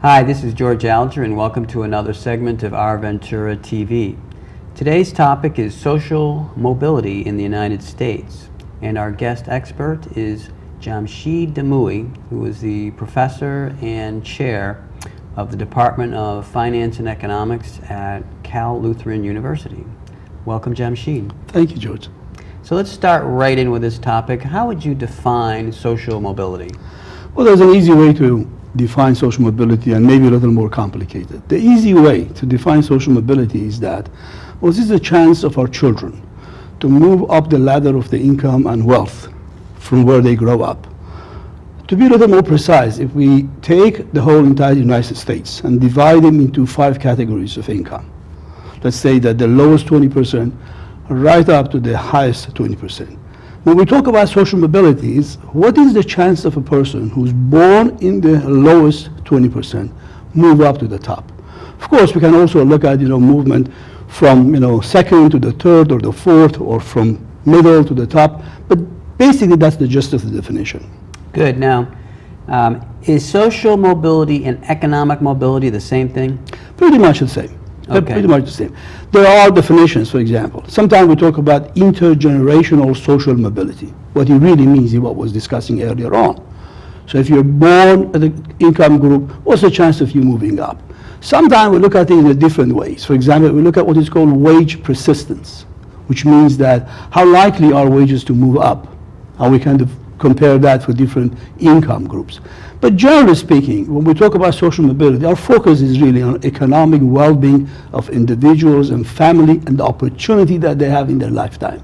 Hi, this is George Alger, and welcome to another segment of Our Ventura TV. Today's topic is social mobility in the United States, and our guest expert is Jamshid Damooei, who is the professor and chair of the Department of Finance and Economics at Cal Lutheran University. Welcome, Jamshid. Thank you, George. So let's start right in with this topic. How would you define social mobility? Well, there's an easy way to define social mobility and maybe a little more complicated. The easy way to define social mobility is that, well, this is a chance of our children to move up the ladder of the income and wealth from where they grow up. To be a little more precise, if we take the whole entire United States and divide them into 5 categories of income, let's say that the lowest 20% right up to the highest 20%. When we talk about social mobility, what is the chance of a person who's born in the lowest 20% move up to the top? Of course, we can also look at movement from second to the third or the fourth, or from middle to the top, but basically that's the gist of the definition. Good. Now, is social mobility and economic mobility the same thing? Pretty much the same. Okay. Pretty much the same. There are definitions, for example. Sometimes we talk about intergenerational social mobility. What it really means is what I was discussing earlier on. So if you're born at an income group, what's the chance of you moving up? Sometimes we look at it in different ways. For example, we look at what is called wage persistence, which means that how likely are wages to move up? And we kind of compare that for different income groups. But generally speaking, when we talk about social mobility, our focus is really on economic well-being of individuals and family and the opportunity that they have in their lifetime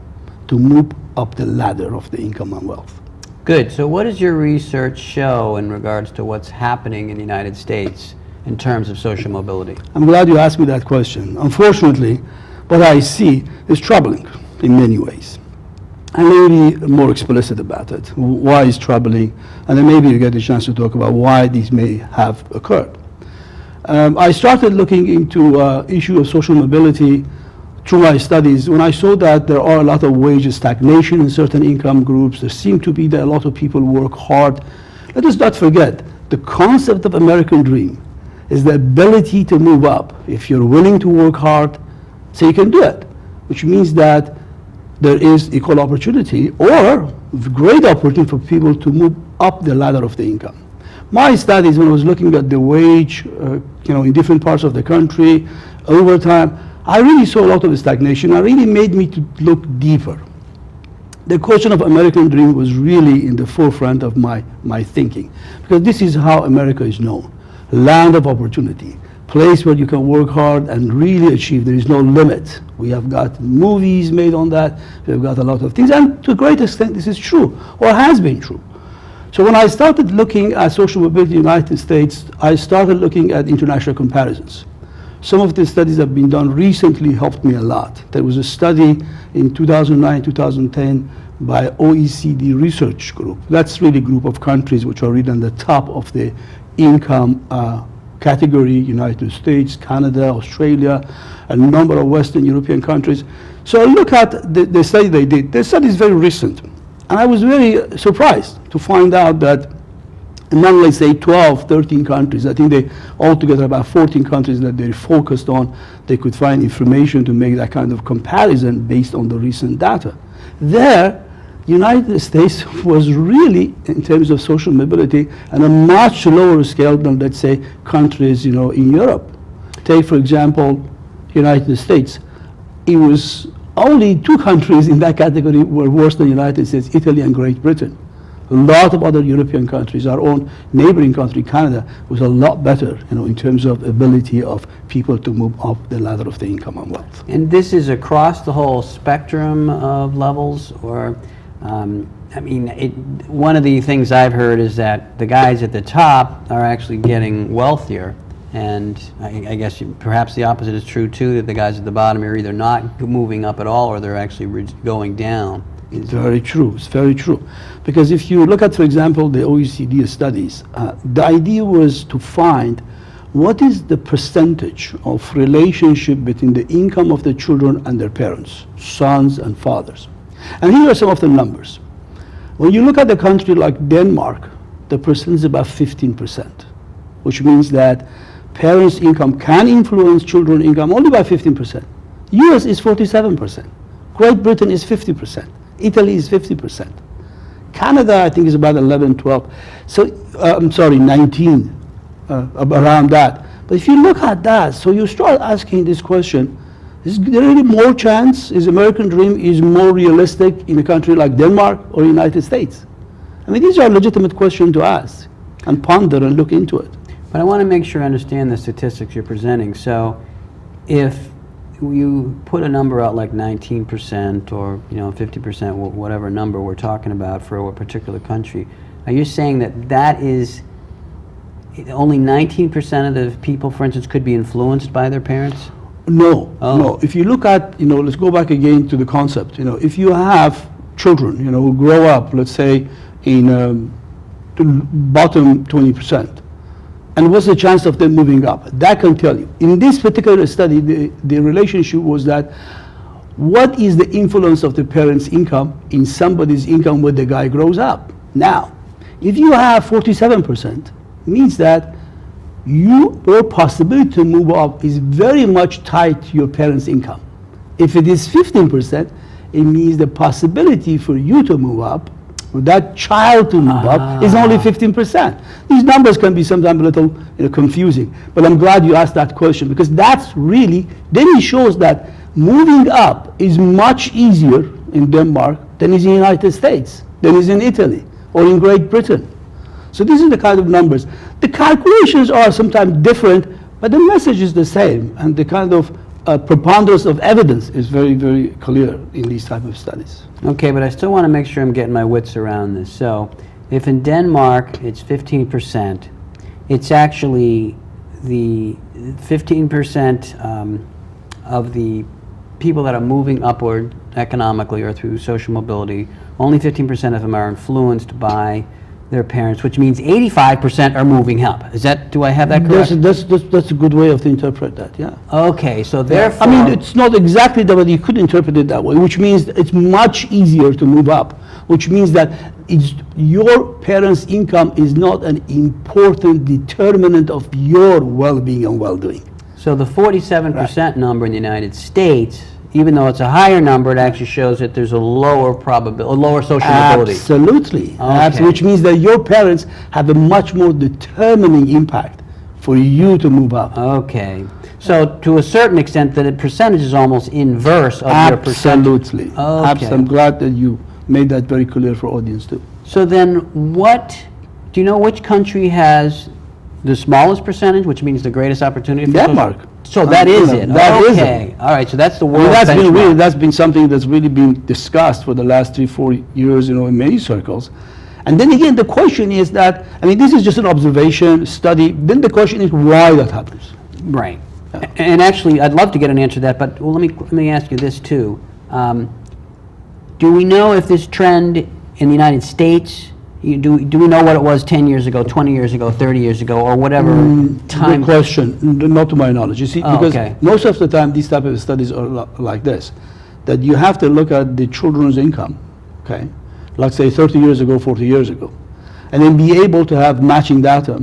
to move up the ladder of the income and wealth. Good. So what does your research show in regards to what's happening in the United States in terms of social mobility? I'm glad you asked me that question. Unfortunately, what I see is troubling in many ways. And maybe more explicit about it. Why is troubling? And then maybe you get a chance to talk about why these may have occurred. I started looking into issue of social mobility through my studies when I saw that there are a lot of wage stagnation in certain income groups. There seem to be that a lot of people work hard. Let us not forget, the concept of American dream is the ability to move up. If you're willing to work hard, so you can do it, which means that there is equal opportunity or great opportunity for people to move up the ladder of the income. My studies, when I was looking at the wage, in different parts of the country over time, I really saw a lot of stagnation. It really made me to look deeper. The question of American dream was really in the forefront of my thinking, because this is how America is known: land of opportunity, place where you can work hard and really achieve. There is no limit. We have got movies made on that. We've got a lot of things, and to a great extent this is true, or has been true. So when I started looking at social mobility in the United States, I started looking at international comparisons. Some of the studies that have been done recently helped me a lot. There was a study in 2009, 2010 by OECD research group. That's really a group of countries which are really on the top of the income category: United States, Canada, Australia, a number of Western European countries. So I look at the study they did. The study is very recent. And I was very surprised to find out that among, let's say, 12, 13 countries, I think they altogether about 14 countries that they focused on, they could find information to make that kind of comparison based on the recent data. There, United States was really, in terms of social mobility, on a much lower scale than, let's say, countries, in Europe. Take, for example, United States. It was only 2 countries in that category were worse than United States: Italy and Great Britain. A lot of other European countries, our own neighboring country, Canada, was a lot better, in terms of ability of people to move up the ladder of the income and wealth. And this is across the whole spectrum of levels, or one of the things I've heard is that the guys at the top are actually getting wealthier, and I guess perhaps the opposite is true too, that the guys at the bottom are either not moving up at all or they're actually going down. It's very true. It's very true. Because if you look at, for example, the OECD studies, the idea was to find what is the percentage of relationship between the income of the children and their parents, sons and fathers. And here are some of the numbers. When you look at a country like Denmark, the percentage is about 15%. which means that parents' income can influence children's income only by 15%. US is 47%. Great Britain is 50%. Italy is 50%. Canada, I think, is about 11, 12. So, I'm sorry, 19, around that. But if you look at that, so you start asking this question, is there really more chance, is American dream is more realistic in a country like Denmark or United States? I mean, these are legitimate questions to ask and ponder and look into it. But I want to make sure I understand the statistics you're presenting. So if you put a number out like 19% or 50%, whatever number we're talking about for a particular country, are you saying that that is only 19% of the people, for instance, could be influenced by their parents? No, no. If you look at, let's go back again to the concept. If you have children, who grow up, let's say, in the bottom 20%, and what's the chance of them moving up? That can tell you. In this particular study, the relationship was that what is the influence of the parent's income in somebody's income when the guy grows up? Now, if you have 47%, means that your possibility to move up is very much tied to your parents' income. If it is 15%, it means the possibility for you to move up, or that child to move up, is only 15%. These numbers can be sometimes a little confusing, but I'm glad you asked that question, because that's really, then it shows that moving up is much easier in Denmark than is in the United States, than is in Italy, or in Great Britain. So this is the kind of numbers. The calculations are sometimes different, but the message is the same, and the kind of preponderance of evidence is very, very clear in these type of studies. Okay, but I still want to make sure I'm getting my wits around this. So if in Denmark it's 15%, it's actually the 15% of the people that are moving upward economically or through social mobility, only 15% of them are influenced by their parents, which means 85% are moving up. Is that, do I have that correct? That's a good way of to interpret that, yeah. Okay, so therefore... I mean, it's not exactly that, but you could interpret it that way, which means it's much easier to move up, which means that your parents' income is not an important determinant of your well-being and well-doing. So the 47% number in the United States, even though it's a higher number, it actually shows that there's a lower probability, a lower social mobility. Absolutely. Okay. Which means that your parents have a much more determining impact for you to move up. Okay. So to a certain extent, the percentage is almost inverse of your percentage. Absolutely. Okay. I'm glad that you made that very clear for audience too. So then do you know which country has the smallest percentage, which means the greatest opportunity for Denmark. So that is it. That is okay. All right. So that's the world that's been something that's really been discussed for the last 3-4 years, in many circles. And then again, the question is that, I mean, this is just an observation, study. Then the question is why that happens. Right. Yeah. And actually, I'd love to get an answer to that, but let me ask you this too. Do we know if this trend in the United States, do we know what it was 10 years ago, 20 years ago, 30 years ago, or whatever time? Good question. Not to my knowledge. You see, because okay. most of the time these type of studies are like this, that you have to look at the children's income, okay, like say 30 years ago, 40 years ago, and then be able to have matching data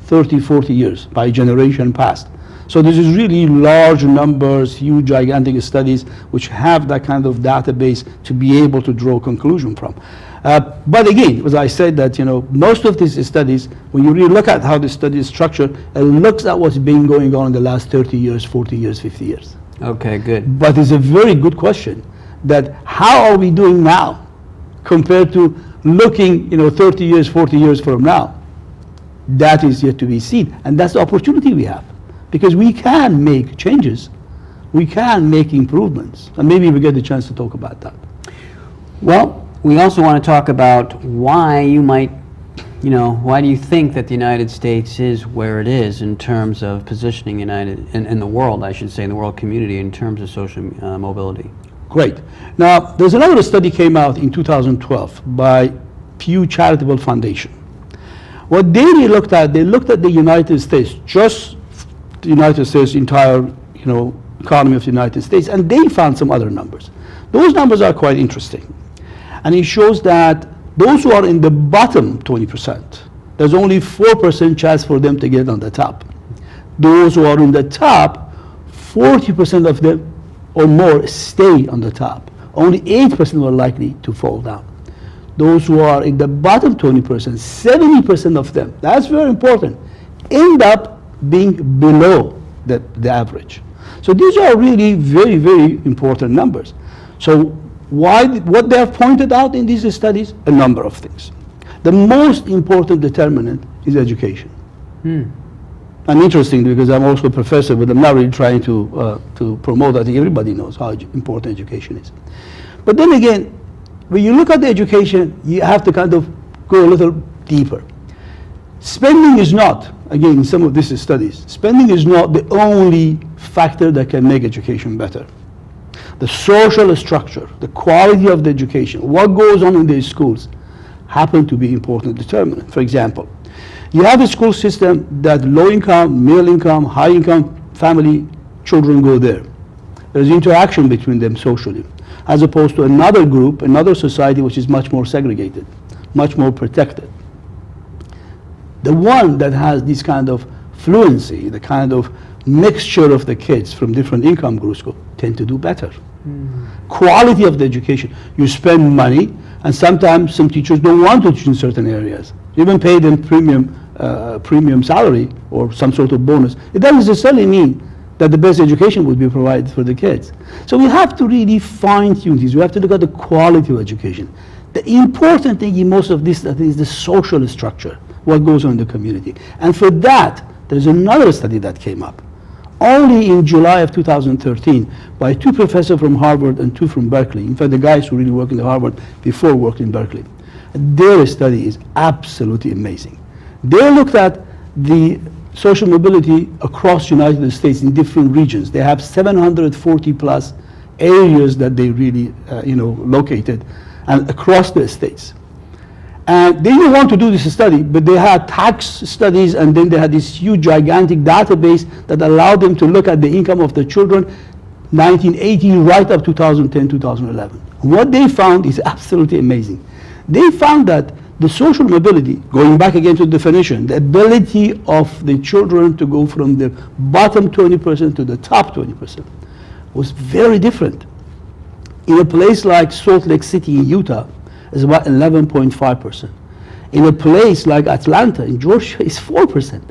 30, 40 years by generation past. So this is really large numbers, huge, gigantic studies which have that kind of database to be able to draw conclusion from. But again, as I said, that most of these studies, when you really look at how the study is structured, it looks at what's been going on in the last 30 years, 40 years, 50 years. Okay, good. But it's a very good question, that how are we doing now compared to looking 30 years, 40 years from now? That is yet to be seen, and that's the opportunity we have, because we can make changes, we can make improvements, and maybe we get the chance to talk about that. Well, we also want to talk about why you might, why do you think that the United States is where it is in terms of positioning in the world, I should say, in the world community in terms of social mobility? Great. Now, there's another study came out in 2012 by Pew Charitable Foundation. What they looked at the United States, just the United States, entire, economy of the United States, and they found some other numbers. Those numbers are quite interesting. And it shows that those who are in the bottom 20%, there's only 4% chance for them to get on the top. Those who are in the top, 40% of them or more stay on the top. Only 8% were likely to fall down. Those who are in the bottom 20%, 70% of them, that's very important, end up being below the average. So these are really very, very important numbers. So what they have pointed out in these studies, a number of things. The most important determinant is education. And interesting because I'm also a professor, but I'm not really trying to promote. I think everybody knows how important education is. But then again, when you look at the education, you have to kind of go a little deeper. Spending is not, again, in some of these studies, spending is not the only factor that can make education better. The social structure, the quality of the education, what goes on in the schools, happen to be important determinant. For example, you have a school system that low income, middle income, high income family children go there. There's interaction between them socially, as opposed to another group, another society which is much more segregated, much more protected. The one that has this kind of fluency, the kind of mixture of the kids from different income groups tend to do better. Quality of the education. You spend money, and sometimes some teachers don't want to teach in certain areas. You even pay them premium salary or some sort of bonus. It doesn't necessarily mean that the best education would be provided for the kids. So we have to really fine-tune these. We have to look at the quality of education. The important thing in most of this is the social structure, what goes on in the community. And for that, there's another study that came up. Only in July of 2013, by two professors from Harvard and two from Berkeley. In fact, the guys who really worked in Harvard before worked in Berkeley. Their study is absolutely amazing. They looked at the social mobility across the United States in different regions. They have 740 plus areas that they really located and across the states. And they didn't want to do this study, but they had tax studies, and then they had this huge, gigantic database that allowed them to look at the income of the children 1980 right up 2010, 2011. What they found is absolutely amazing. They found that the social mobility, going back again to the definition, the ability of the children to go from the bottom 20% to the top 20% was very different. In a place like Salt Lake City in Utah, is about 11.5%. In a place like Atlanta in Georgia, it's 4%.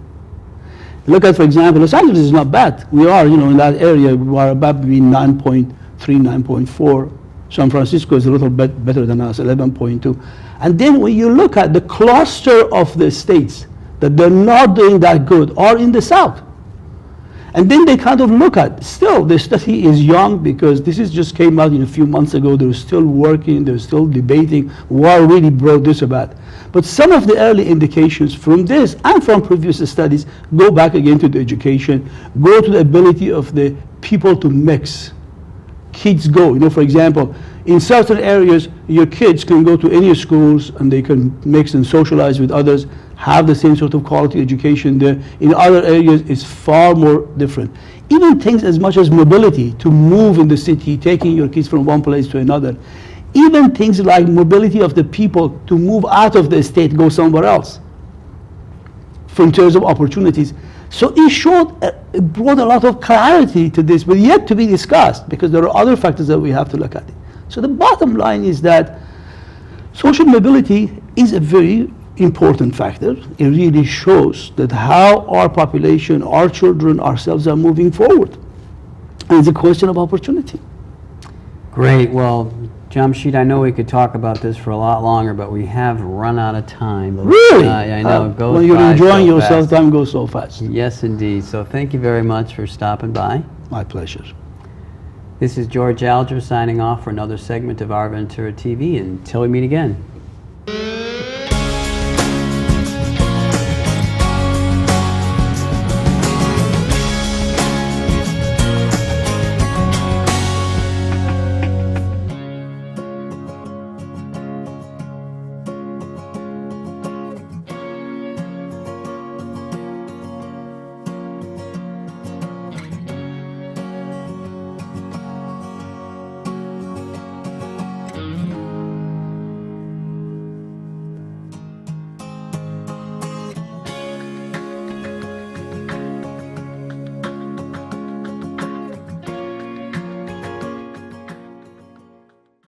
Look at, for example, Los Angeles is not bad. We are, in that area, we are about between 9.3, 9.4. San Francisco is a little bit better than us, 11.2. And then when you look at the cluster of the states that they're not doing that good are in the South. And then they kind of look at, still the study is young because this is just came out a few months ago. They're still working, they're still debating what really brought this about. But some of the early indications from this and from previous studies go back again to the education, go to the ability of the people to mix. Kids go, for example, in certain areas, your kids can go to any schools and they can mix and socialize with others, have the same sort of quality education there. In other areas, it's far more different. Even things as much as mobility, to move in the city, taking your kids from one place to another. Even things like mobility of the people to move out of the state, go somewhere else, in terms of opportunities. So it showed, it brought a lot of clarity to this, but yet to be discussed, because there are other factors that we have to look at. So the bottom line is that social mobility is a very important factor. It really shows that how our population, our children, ourselves are moving forward. And it's a question of opportunity. Great. Well, Jamshid, I know we could talk about this for a lot longer, but we have run out of time. Really? I know. It goes when you're enjoying so yourself, fast. time goes so fast. Yes, indeed. So thank you very much for stopping by. My pleasure. This is George Alger signing off for another segment of Our Ventura TV. Until we meet again.